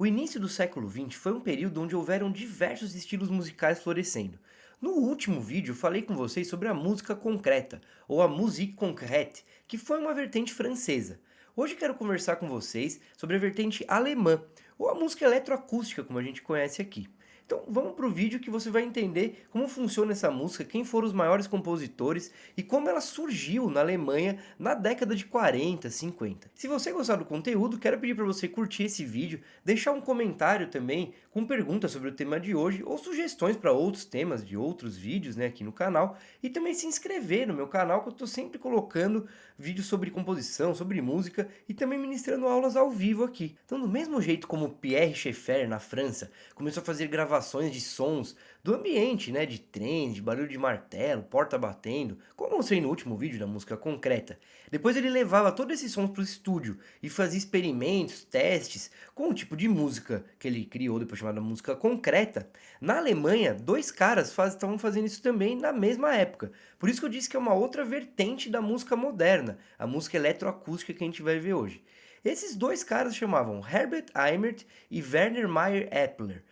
O início do século XX foi um período onde houveram diversos estilos musicais florescendo. No último vídeo, falei com vocês sobre a música concreta, ou a musique concrète, que foi uma vertente francesa. Hoje quero conversar com vocês sobre a vertente alemã, ou a música eletroacústica, como a gente conhece aqui. Então vamos para o vídeo que você vai entender como funciona essa música, quem foram os maiores compositores e como ela surgiu na Alemanha na década de 40, 50. Se você gostar do conteúdo, quero pedir para você curtir esse vídeo, deixar um comentário também com perguntas sobre o tema de hoje ou sugestões para outros temas de outros vídeos, né, aqui no canal, e também se inscrever no meu canal, que eu estou sempre colocando vídeos sobre composição, sobre música e também ministrando aulas ao vivo aqui. Então, do mesmo jeito como Pierre Schaeffer na França começou a fazer gravações de sons do ambiente, né, de trem, de barulho de martelo, porta batendo, como eu mostrei no último vídeo da música concreta. Depois ele levava todos esses sons para o estúdio e fazia experimentos, testes com o tipo de música que ele criou, depois chamada música concreta. Na Alemanha, dois caras estavam fazendo isso também na mesma época. Por isso que eu disse que é uma outra vertente da música moderna, a música eletroacústica que a gente vai ver hoje. Esses dois caras chamavam Herbert Eimert e Werner Meyer Eppler.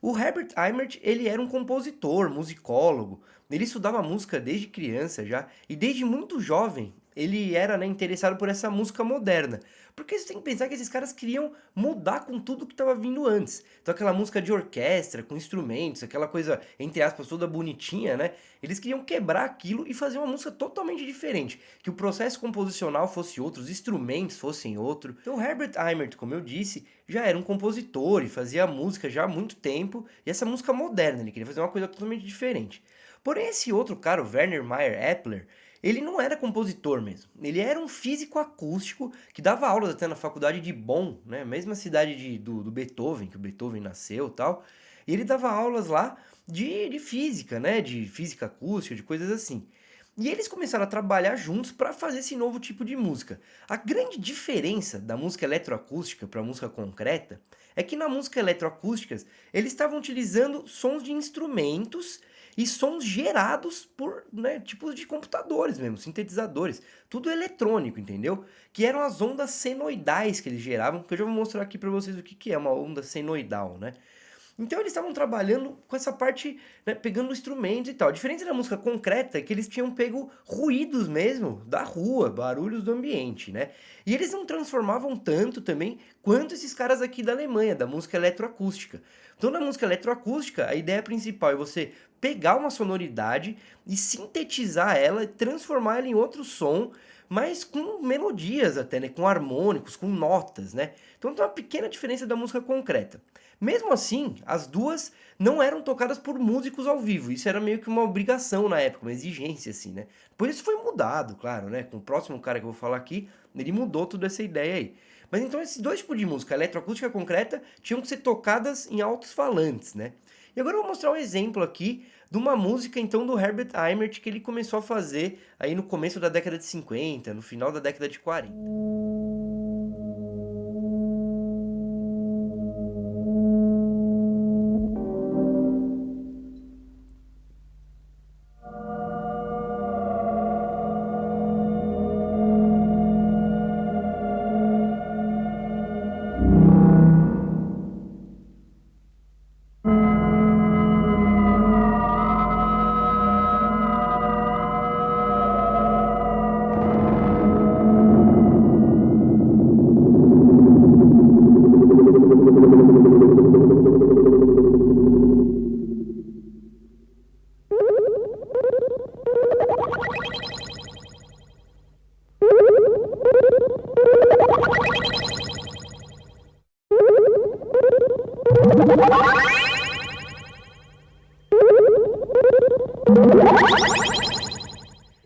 O Herbert Eimert, ele era um compositor, musicólogo, ele estudava música desde criança já, e desde muito jovem ele era, né, interessado por essa música moderna. Porque você tem que pensar que esses caras queriam mudar com tudo que estava vindo antes. Então aquela música de orquestra, com instrumentos, aquela coisa, entre aspas, toda bonitinha, né? Eles queriam quebrar aquilo e fazer uma música totalmente diferente. Que o processo composicional fosse outro, os instrumentos fossem outro. Então Herbert Eimert, como eu disse, já era um compositor e fazia música já há muito tempo. E essa música moderna, ele queria fazer uma coisa totalmente diferente. Porém, esse outro cara, o Werner Meyer Eppler, ele não era compositor mesmo. Ele era um físico acústico que dava aulas até na faculdade de Bonn, né? Mesma cidade do Beethoven, que o Beethoven nasceu e tal. E ele dava aulas lá de física, né? De física acústica, de coisas assim. E eles começaram a trabalhar juntos para fazer esse novo tipo de música. A grande diferença da música eletroacústica para a música concreta é que na música eletroacústica eles estavam utilizando sons de instrumentos e sons gerados por, né, tipos de computadores mesmo, sintetizadores. Tudo eletrônico, entendeu? Que eram as ondas senoidais que eles geravam, que eu já vou mostrar aqui para vocês o que é uma onda senoidal, né? Então eles estavam trabalhando com essa parte, né, pegando instrumentos e tal. A diferença da música concreta é que eles tinham pego ruídos mesmo da rua, barulhos do ambiente, né? E eles não transformavam tanto também quanto esses caras aqui da Alemanha, da música eletroacústica. Então na música eletroacústica, a ideia principal é você pegar uma sonoridade e sintetizar ela e transformar ela em outro som, mas com melodias até, né? Com harmônicos, com notas, né? Então tem uma pequena diferença da música concreta. Mesmo assim, as duas não eram tocadas por músicos ao vivo. Isso era meio que uma obrigação na época, uma exigência, assim, né? Por isso foi mudado, claro, né? Com o próximo cara que eu vou falar aqui, ele mudou toda essa ideia aí. Mas então esses dois tipos de música, eletroacústica e concreta, tinham que ser tocadas em altos falantes, né? E agora eu vou mostrar um exemplo aqui de uma música, então, do Herbert Eimert, que ele começou a fazer aí no começo da década de 50, no final da década de 40.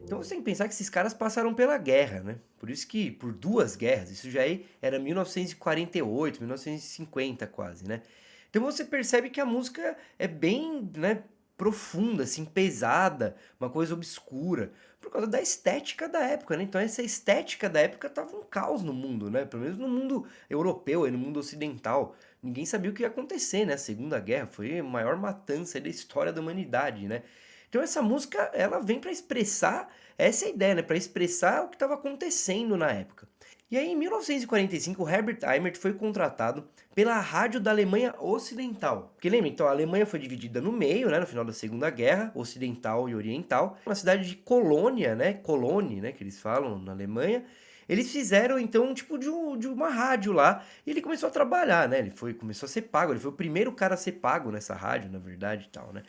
Então você tem que pensar que esses caras passaram pela guerra, né? Por isso que, por duas guerras, isso já era 1948, 1950 quase, né? Então você percebe que a música é bem, né, profunda, assim, pesada, uma coisa obscura, por causa da estética da época, né? Então essa estética da época tava um caos no mundo, né? Pelo menos no mundo europeu e no mundo ocidental. Ninguém sabia o que ia acontecer, né? A Segunda Guerra foi a maior matança da história da humanidade, né? Então essa música, ela vem para expressar essa ideia, né? Para expressar o que estava acontecendo na época. E aí, em 1945, Herbert Eimert foi contratado pela rádio da Alemanha Ocidental. Porque lembra, então, a Alemanha foi dividida no meio, né, no final da Segunda Guerra, ocidental e oriental. Na cidade de Colônia, né, Cologne, né, que eles falam na Alemanha, eles fizeram, então, um tipo de uma rádio lá, e ele começou a trabalhar, né, começou a ser pago, ele foi o primeiro cara a ser pago nessa rádio, na verdade, e tal, né.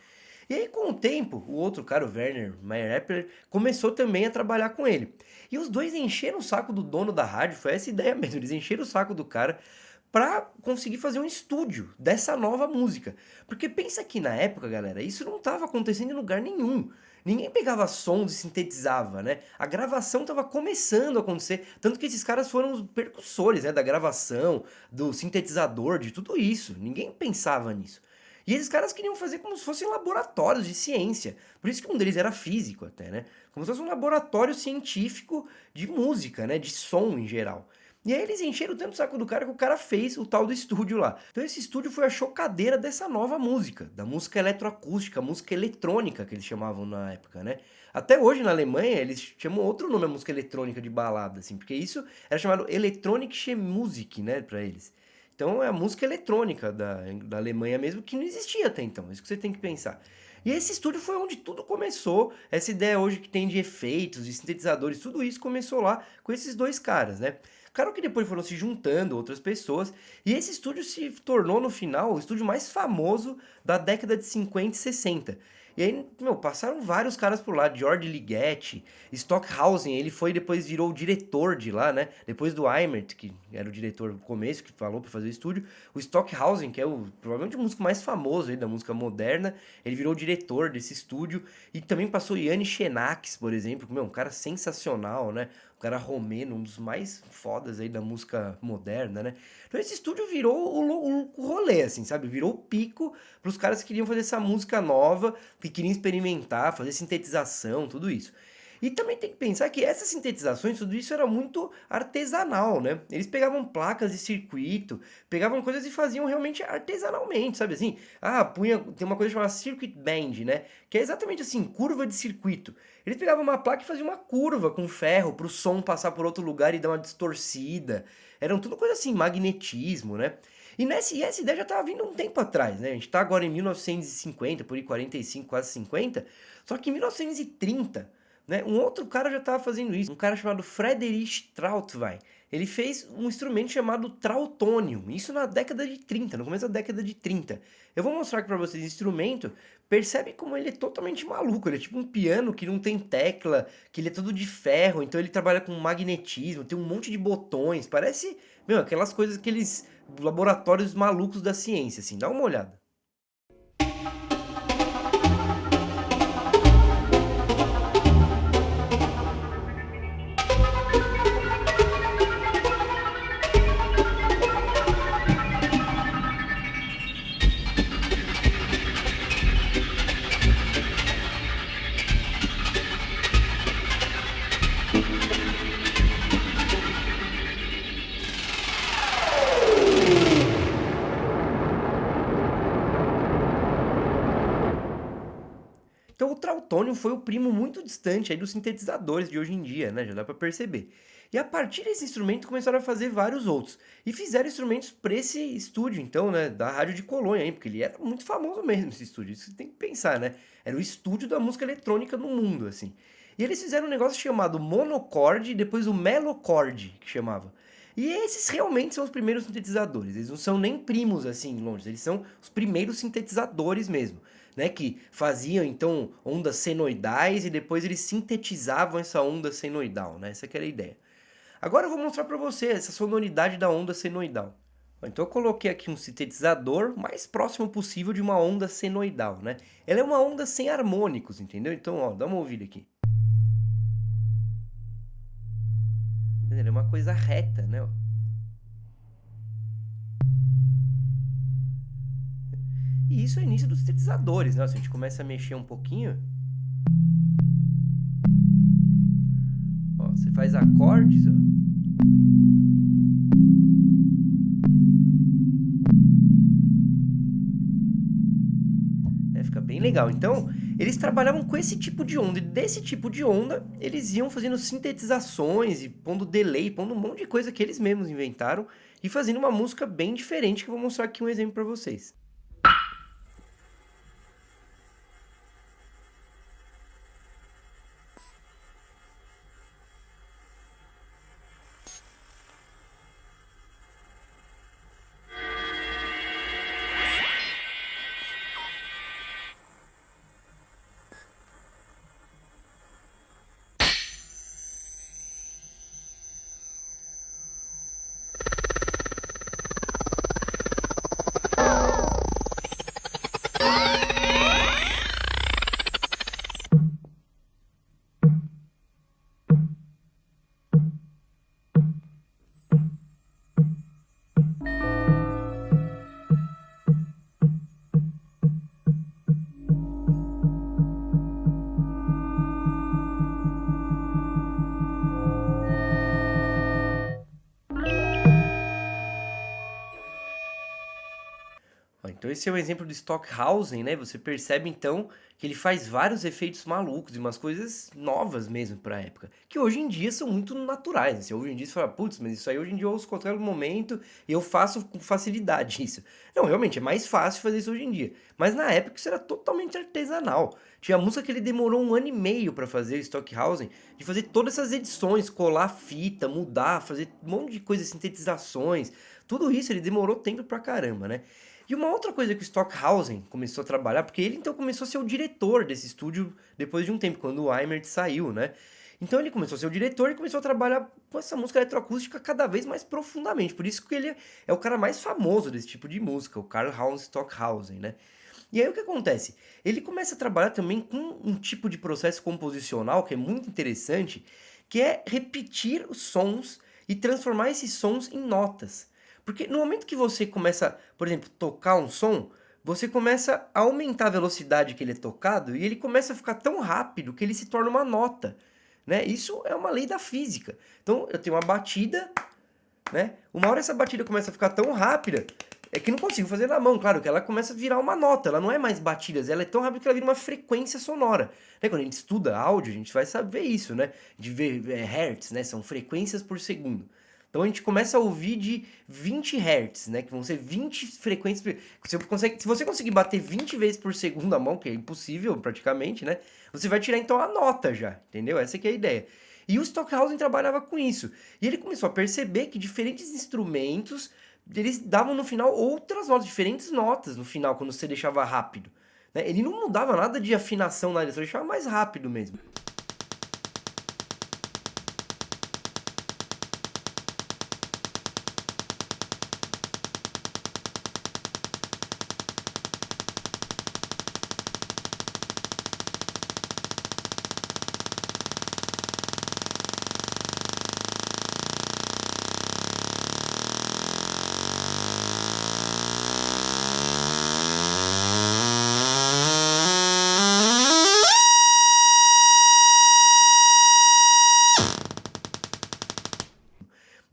E aí, com o tempo, o outro cara, o Werner Mayr-Epler, começou também a trabalhar com ele. E os dois encheram o saco do dono da rádio, foi essa ideia mesmo, eles encheram o saco do cara pra conseguir fazer um estúdio dessa nova música. Porque pensa que na época, galera, isso não estava acontecendo em lugar nenhum. Ninguém pegava sons e sintetizava, né? A gravação estava começando a acontecer, tanto que esses caras foram os percussores, né, da gravação, do sintetizador, de tudo isso. Ninguém pensava nisso. E esses caras queriam fazer como se fossem laboratórios de ciência. Por isso que um deles era físico até, né? Como se fosse um laboratório científico de música, né? De som em geral. E aí eles encheram tanto o saco do cara que o cara fez o tal do estúdio lá. Então esse estúdio foi a chocadeira dessa nova música, da música eletroacústica, música eletrônica que eles chamavam na época, né? Até hoje na Alemanha eles chamam outro nome a música eletrônica de balada, assim, porque isso era chamado Elektronische Musik, né, pra eles. Então é a música eletrônica da Alemanha mesmo, que não existia até então, é isso que você tem que pensar. E esse estúdio foi onde tudo começou, essa ideia hoje que tem de efeitos, de sintetizadores, tudo isso começou lá com esses dois caras, né? Claro que depois foram se juntando outras pessoas, e esse estúdio se tornou no final o estúdio mais famoso da década de 50 e 60. E aí, meu, passaram vários caras por lá, George Ligeti, Stockhausen, ele foi depois virou o diretor de lá, né? Depois do Eimert, que era o diretor no começo, que falou para fazer o estúdio, o Stockhausen, que é provavelmente o músico mais famoso aí da música moderna, ele virou o diretor desse estúdio, e também passou Yannis Xenakis, por exemplo, meu, um cara sensacional, né? Um cara romeno, um dos mais fodas aí da música moderna, né? Então esse estúdio virou o rolê, assim, sabe? Virou o pico pros caras que queriam fazer essa música nova, que queriam experimentar, fazer sintetização, tudo isso. E também tem que pensar que essas sintetizações, tudo isso era muito artesanal, né? Eles pegavam placas de circuito, pegavam coisas e faziam realmente artesanalmente, sabe assim? Ah, tem uma coisa chamada circuit bend, né? Que é exatamente assim, curva de circuito. Eles pegavam uma placa e faziam uma curva com ferro para o som passar por outro lugar e dar uma distorcida. Eram tudo coisa assim, magnetismo, né? E essa ideia já estava vindo um tempo atrás, né? A gente está agora em 1950, por aí 45, quase 50. Só que em 1930, né, um outro cara já estava fazendo isso. Um cara chamado Friedrich Trautwein. Ele fez um instrumento chamado trautônio. Isso na década de 30, no começo da década de 30. Eu vou mostrar aqui para vocês o instrumento. Percebe como ele é totalmente maluco. Ele é tipo um piano que não tem tecla, que ele é todo de ferro. Então ele trabalha com magnetismo, tem um monte de botões. Parece, meu, aquelas coisas, aqueles laboratórios malucos da ciência, assim. Dá uma olhada. Então o trautônio foi o primo muito distante aí dos sintetizadores de hoje em dia, né? Já dá para perceber. E a partir desse instrumento começaram a fazer vários outros. E fizeram instrumentos para esse estúdio, então, né? Da Rádio de Colônia, hein? Porque ele era muito famoso mesmo, esse estúdio. Isso você tem que pensar, né? Era o estúdio da música eletrônica no mundo, assim. E eles fizeram um negócio chamado monocorde e depois o melocorde, que chamava. E esses realmente são os primeiros sintetizadores. Eles não são nem primos assim longe, eles são os primeiros sintetizadores mesmo, né? Que faziam então ondas senoidais e depois eles sintetizavam essa onda senoidal, né? Essa que era a ideia. Agora eu vou mostrar para você essa sonoridade da onda senoidal. Então eu coloquei aqui um sintetizador mais próximo possível de uma onda senoidal, né? Ela é uma onda sem harmônicos, entendeu? Então, ó, dá uma ouvida aqui. Ela é uma coisa reta, né? E isso é o início dos sintetizadores, né? Se a gente começa a mexer um pouquinho. Ó, você faz acordes, ó. Fica bem legal. Então, Eles trabalhavam com esse tipo de onda, e desse tipo de onda, eles iam fazendo sintetizações e pondo delay, pondo um monte de coisa que eles mesmos inventaram e fazendo uma música bem diferente, que eu vou mostrar aqui um exemplo para vocês. Ó, então esse é o exemplo do Stockhausen, né? Você percebe então que ele faz vários efeitos malucos e umas coisas novas mesmo para a época, que hoje em dia são muito naturais. Assim, hoje em dia você fala, putz, mas isso aí hoje em dia eu ouço a qualquer momento e eu faço com facilidade isso. Não, realmente é mais fácil fazer isso hoje em dia. Mas na época isso era totalmente artesanal. Tinha música que ele demorou 1 ano e meio para fazer, o Stockhausen, de fazer todas essas edições, colar fita, mudar, fazer um monte de coisa, sintetizações. Tudo isso ele demorou tempo pra caramba, né? E uma outra coisa que o Stockhausen começou a trabalhar, porque ele então começou a ser o diretor desse estúdio depois de um tempo, quando o Eimert saiu, né? Então ele começou a ser o diretor e começou a trabalhar com essa música eletroacústica cada vez mais profundamente. Por isso que ele é o cara mais famoso desse tipo de música, o Karl-Heinz Stockhausen, né? E aí o que acontece? Ele começa a trabalhar também com um tipo de processo composicional que é muito interessante, que é repetir os sons e transformar esses sons em notas. Porque no momento que você começa, por exemplo, tocar um som, você começa a aumentar a velocidade que ele é tocado e ele começa a ficar tão rápido que ele se torna uma nota, né? Isso é uma lei da física. Então eu tenho uma batida, né? Uma hora essa batida começa a ficar tão rápida, é que não consigo fazer na mão, claro, que ela começa a virar uma nota, ela não é mais batidas, ela é tão rápida que ela vira uma frequência sonora. Né? Quando a gente estuda áudio, a gente vai saber isso, né? De ver hertz, né? São frequências por segundo. Então a gente começa a ouvir de 20 Hz, né? Que vão ser 20 frequências. Se você conseguir bater 20 vezes por segundo a mão, que é impossível praticamente, né? Você vai tirar então a nota já, entendeu? Essa que é a ideia. E o Stockhausen trabalhava com isso. E ele começou a perceber que diferentes instrumentos, eles davam no final outras notas, diferentes notas no final, quando você deixava rápido. Né? Ele não mudava nada de afinação na ele só deixava mais rápido mesmo.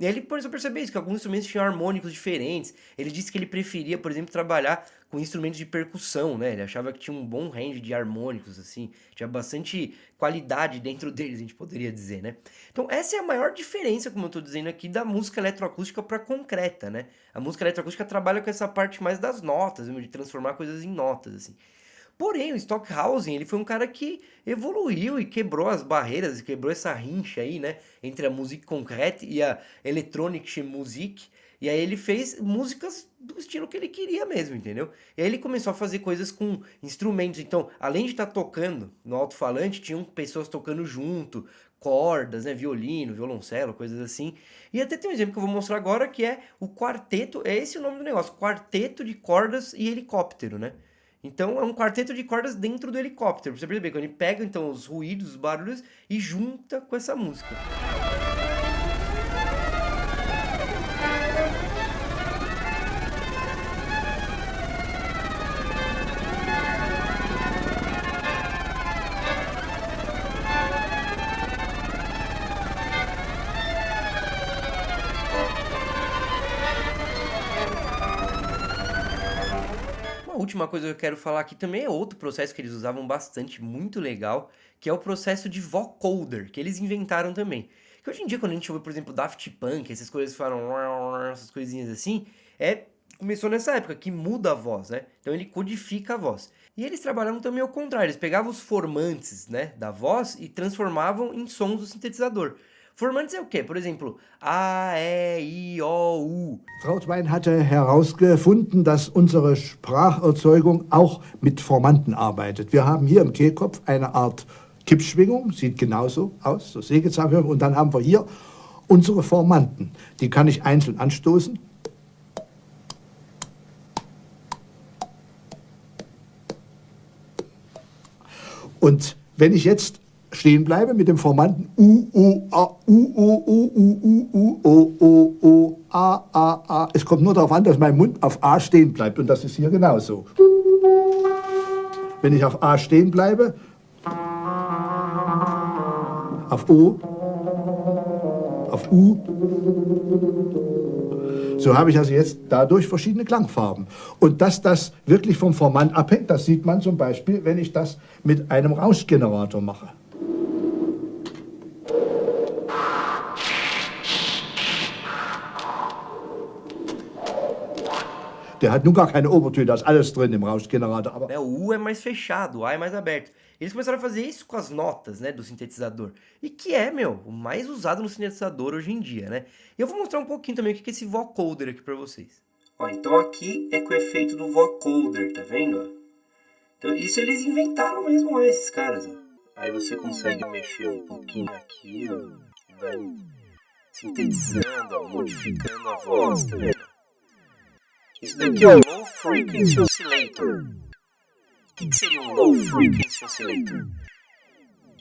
E aí ele começou a perceber isso, que alguns instrumentos tinham harmônicos diferentes. Ele disse que ele preferia, por exemplo, trabalhar com instrumentos de percussão, né? Ele achava que tinha um bom range de harmônicos, assim. Tinha bastante qualidade dentro deles, a gente poderia dizer, né? Então essa é a maior diferença, como eu tô dizendo aqui, da música eletroacústica para concreta, né? A música eletroacústica trabalha com essa parte mais das notas, de transformar coisas em notas, assim. Porém, o Stockhausen, ele foi um cara que evoluiu e quebrou as barreiras, quebrou essa rincha aí, né, entre a Musik concrète e a Electronische Musik. E aí ele fez músicas do estilo que ele queria mesmo, entendeu? E aí ele começou a fazer coisas com instrumentos. Então, além de estar tocando no alto-falante, tinham pessoas tocando junto, cordas, né, violino, violoncelo, coisas assim. E até tem um exemplo que eu vou mostrar agora, que é o quarteto, é esse o nome do negócio, quarteto de cordas e helicóptero, né? Então é um quarteto de cordas dentro do helicóptero. Pra você perceber, quando ele pega então os ruídos, os barulhos e junta com essa música. Uma última coisa que eu quero falar aqui também é outro processo que eles usavam bastante, muito legal, que é o processo de vocoder, que eles inventaram também. Que hoje em dia, quando a gente ouve, por exemplo, Daft Punk, essas coisas que falam essas coisinhas assim, começou nessa época, que muda a voz, né? Então ele codifica a voz. E eles trabalhavam também ao contrário, eles pegavam os formantes, né, da voz e transformavam em sons do sintetizador. Formantes é o quê? Por exemplo, A, E, I, O, U. Trautwein hatte herausgefunden, dass unsere Spracherzeugung auch mit Formanten arbeitet. Wir haben hier im Kehlkopf eine Art Kippschwingung, sieht genauso aus, so Sägezahnhörer, und dann haben wir hier unsere Formanten. Die kann ich einzeln anstoßen. Und wenn ich jetzt stehen bleibe mit dem Formanten U, O, A, U, O, O, U, U, U, O, O, O, A, A, A. Es kommt nur darauf an, dass mein Mund auf A stehen bleibt. Und das ist hier genauso. Wenn ich auf A stehen bleibe, auf O, auf U. So habe ich also jetzt dadurch verschiedene Klangfarben. Und dass das wirklich vom Formant abhängt, das sieht man zum Beispiel, wenn ich das mit einem Rauschgenerator mache. Der hat nun gar keine Obertöne, da ist alles drin im Rauschgenerator. Aber Né, o U é mais fechado, o A é mais aberto. Eles começaram a fazer isso com as notas, né, do sintetizador. E que é, meu, o mais usado no sintetizador hoje em dia, né? E eu vou mostrar um pouquinho também o que é esse vocoder aqui pra vocês. Ó, então aqui é com o efeito do vocoder, tá vendo? Então isso eles inventaram mesmo lá, esses caras, ó. Aí você consegue mexer um pouquinho aqui, ó, e vai sintetizando, ó, modificando a voz, tá vendo? Isso daqui é um Low Frequency Oscillator. O que seria um Low Frequency Oscillator?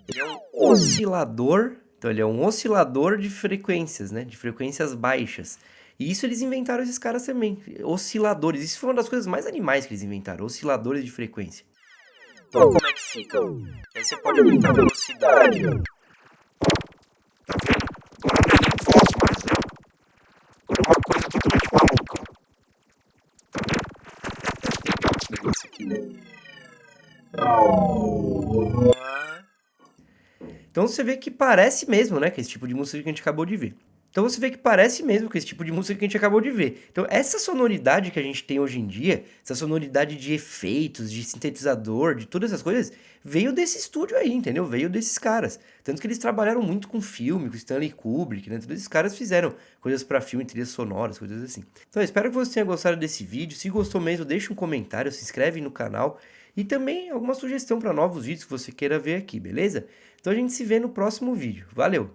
Ele é um oscilador, então ele é um oscilador de frequências, né? De frequências baixas. E isso eles inventaram esses caras também, osciladores. Isso foi uma das coisas mais animais que eles inventaram, osciladores de frequência. Então como é que fica? Aí você pode aumentar a velocidade, ó. Tá vendo? Agora não é nem voz mais, né? Agora é uma coisa totalmente maluca. Esse negócio aqui, né? Então você vê que parece mesmo, né, com esse tipo de música que a gente acabou de ver. Então essa sonoridade que a gente tem hoje em dia, essa sonoridade de efeitos, de sintetizador, de todas essas coisas, veio desse estúdio aí, entendeu? Veio desses caras. Tanto que eles trabalharam muito com filme, com Stanley Kubrick, né? Todos esses caras fizeram coisas pra filme, trilhas sonoras, coisas assim. Então eu espero que você tenha gostado desse vídeo. Se gostou mesmo, deixa um comentário, se inscreve no canal e também alguma sugestão para novos vídeos que você queira ver aqui, beleza? Então a gente se vê no próximo vídeo. Valeu!